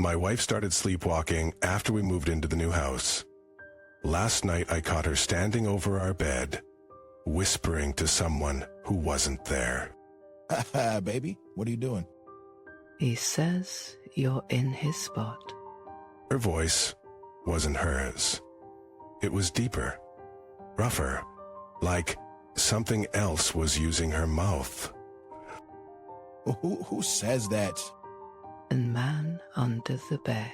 My wife started sleepwalking after we moved into the new house. Last night I caught her standing over our bed, whispering to someone who wasn't there. Baby, what are you doing? He says you're in his spot. Her voice wasn't hers. It was deeper, rougher, like something else was using her mouth. Who says that? The man under the bed.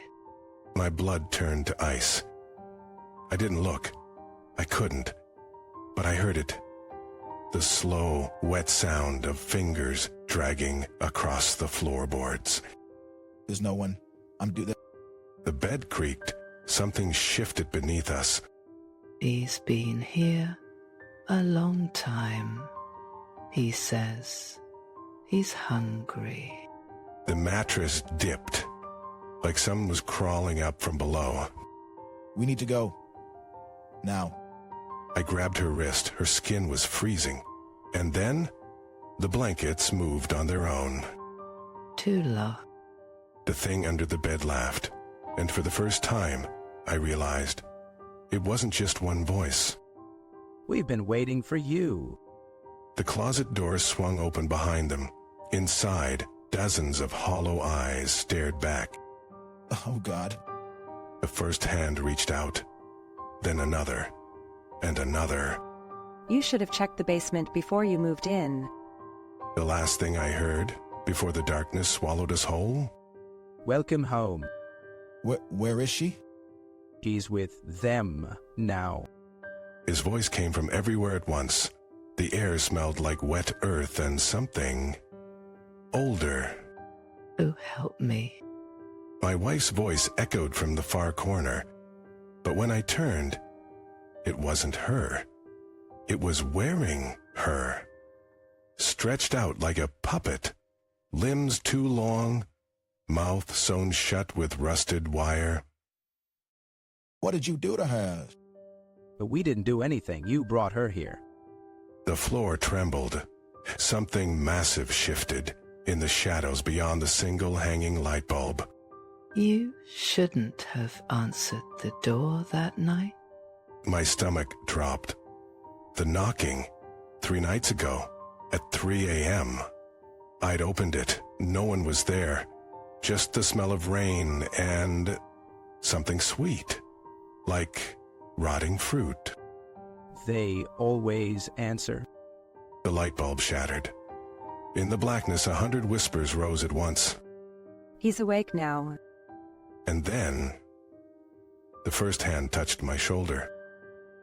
My blood turned to ice. I didn't look. I couldn't. But I heard it. The slow, wet sound of fingers dragging across the floorboards. There's no one. The bed creaked. Something shifted beneath us. He's been here a long time. He says he's hungry. The mattress dipped, like someone was crawling up from below. We need to go. Now. I grabbed her wrist. Her skin was freezing. And then, the blankets moved on their own. Tula. The thing under the bed laughed, and for the first time, I realized it wasn't just one voice. We've been waiting for you. The closet doors swung open behind them. Inside, dozens of hollow eyes stared back. Oh, God. The first hand reached out, then another, and another. You should have checked the basement before you moved in. The last thing I heard, before the darkness swallowed us whole? Welcome home. Where is she? She's with them now. His voice came from everywhere at once. The air smelled like wet earth and something older. Oh, help me. My wife's voice echoed from the far corner, but when I turned, it wasn't her. It was wearing her. Stretched out like a puppet, limbs too long, mouth sewn shut with rusted wire. What did you do to her? But we didn't do anything. You brought her here. The floor trembled. Something massive shifted in the shadows beyond the single hanging light bulb. You shouldn't have answered the door that night. My stomach dropped. The knocking, 3 nights ago, at 3 a.m. I'd opened it. No one was there. Just the smell of rain and something sweet, like rotting fruit. They always answer. The light bulb shattered. In the blackness, 100 whispers rose at once. He's awake now. And then, the first hand touched my shoulder.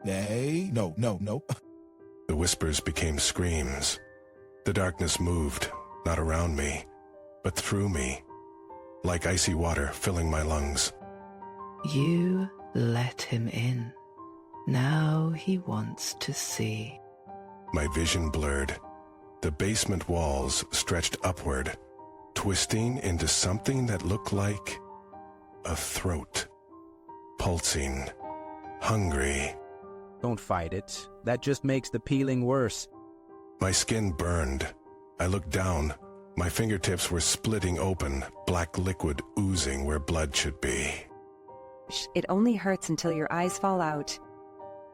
Hey, no. The whispers became screams. The darkness moved, not around me, but through me, like icy water filling my lungs. You let him in. Now he wants to see. My vision blurred. The basement walls stretched upward, twisting into something that looked like a throat. Pulsing, hungry. Don't fight it. That just makes the peeling worse. My skin burned. I looked down. My fingertips were splitting open, black liquid oozing where blood should be. It only hurts until your eyes fall out.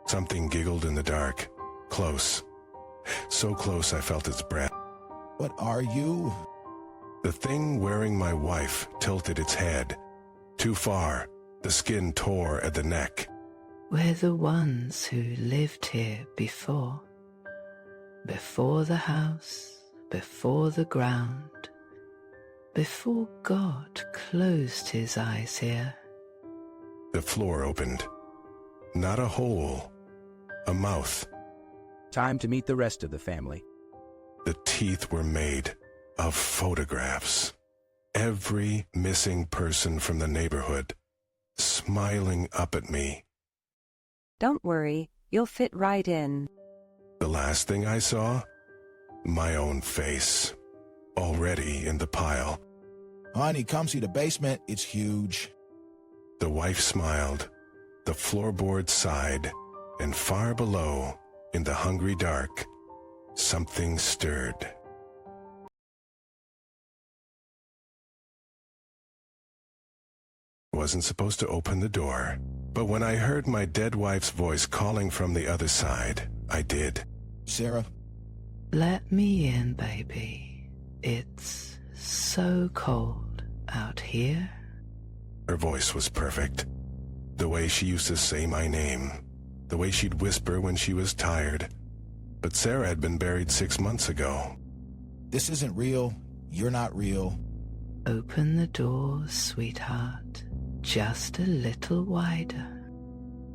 Something giggled in the dark, close. So close I felt its breath. What are you? The thing wearing my wife tilted its head. Too far, the skin tore at the neck. We're the ones who lived here before. Before the house, before the ground, before God closed his eyes here. The floor opened. Not a hole, a mouth. Time to meet the rest of the family. The teeth were made of photographs. Every missing person from the neighborhood, smiling up at me. Don't worry, you'll fit right in. The last thing I saw? My own face, already in the pile. Honey, come see the basement. It's huge. The wife smiled. The floorboard sighed, and far below, in the hungry dark, something stirred. I wasn't supposed to open the door, but when I heard my dead wife's voice calling from the other side, I did. Sarah, Let me in, baby. It's so cold out here. Her voice was perfect. The way she used to say my name, the way she'd whisper when she was tired. But Sarah had been buried 6 months ago. this isn't real. You're not real. Open the door, sweetheart. Just a little wider.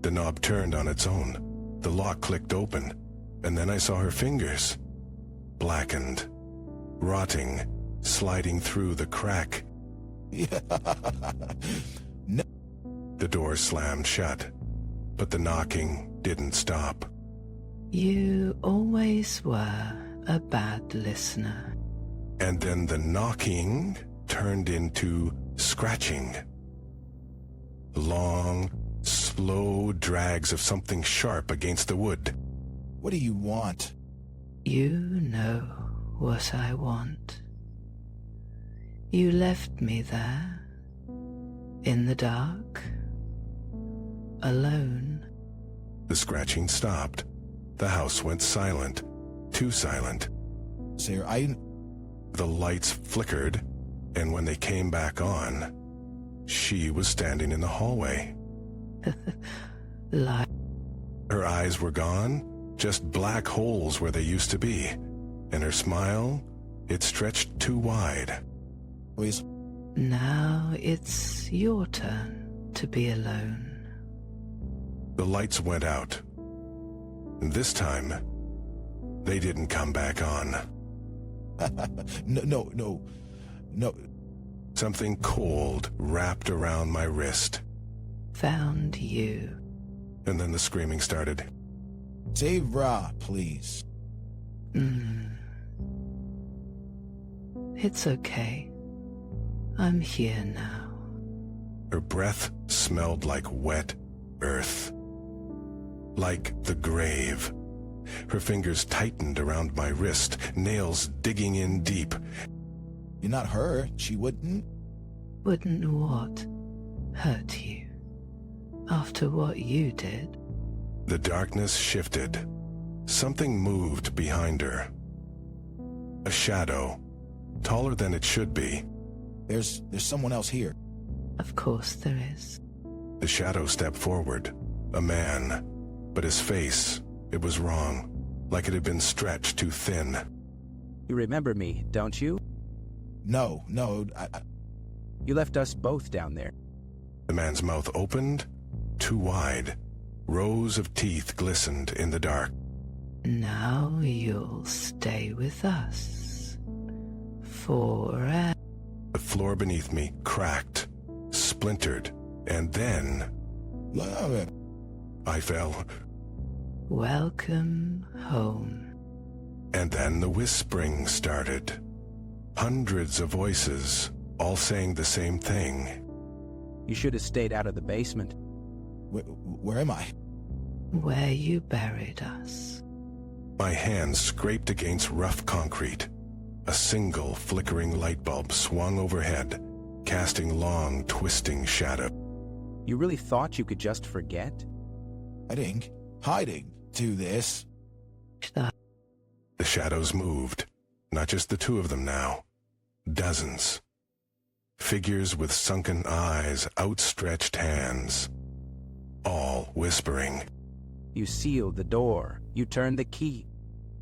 The knob turned on its own. The lock clicked open, and then I saw her fingers. Blackened, rotting, sliding through the crack. No. The door slammed shut, but the knocking didn't stop. You always were a bad listener. And then the knocking turned into scratching. Long, slow drags of something sharp against the wood. What do you want? You know what I want. You left me there, in the dark, alone. The scratching stopped. The house went silent, too silent. Sarah, The lights flickered, and when they came back on, she was standing in the hallway. Like Her eyes were gone, just black holes where they used to be, and her smile, it stretched too wide. please. now it's your turn to be alone. The lights went out. And this time, they didn't come back on. No. Something cold wrapped around my wrist, Found you. and then the screaming started. Save Ra, please. It's okay. I'm here now. Her breath smelled like wet earth, like the grave. Her fingers tightened around my wrist, nails digging in deep. You're not her. She wouldn't. Wouldn't what hurt you after what you did? The darkness shifted. Something moved behind her. A shadow, taller than it should be. There's someone else here. Of course there is. The shadow stepped forward. A man. But his face, it was wrong. Like it had been stretched too thin. You remember me, don't you? No. You left us both down there. The man's mouth opened, too wide. Rows of teeth glistened in the dark. Now you'll stay with us. Forever. The floor beneath me cracked, splintered, and then I fell. Welcome home. And then the whispering started. Hundreds of voices, all saying the same thing. You should have stayed out of the basement. Where am I? Where you buried us. My hands scraped against rough concrete. A single flickering light bulb swung overhead, casting long, twisting shadow. You really thought you could just forget? Hiding, do this. That The shadows moved, not just the two of them now. Dozens. Figures with sunken eyes, outstretched hands. All whispering. You sealed the door. You turned the key.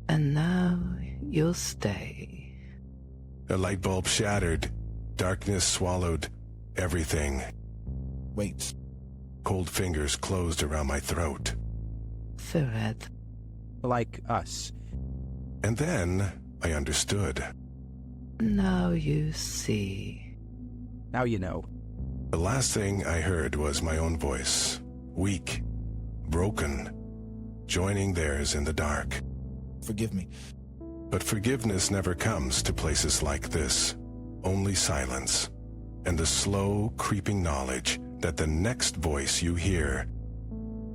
And now you'll stay. A light bulb shattered. Darkness swallowed everything. Wait. Cold fingers closed around my throat. Forever. Like us. And then I understood. Now you see. Now you know. The last thing I heard was my own voice. Weak. Broken. Joining theirs in the dark. Forgive me. But forgiveness never comes to places like this. Only silence. And the slow, creeping knowledge that the next voice you hear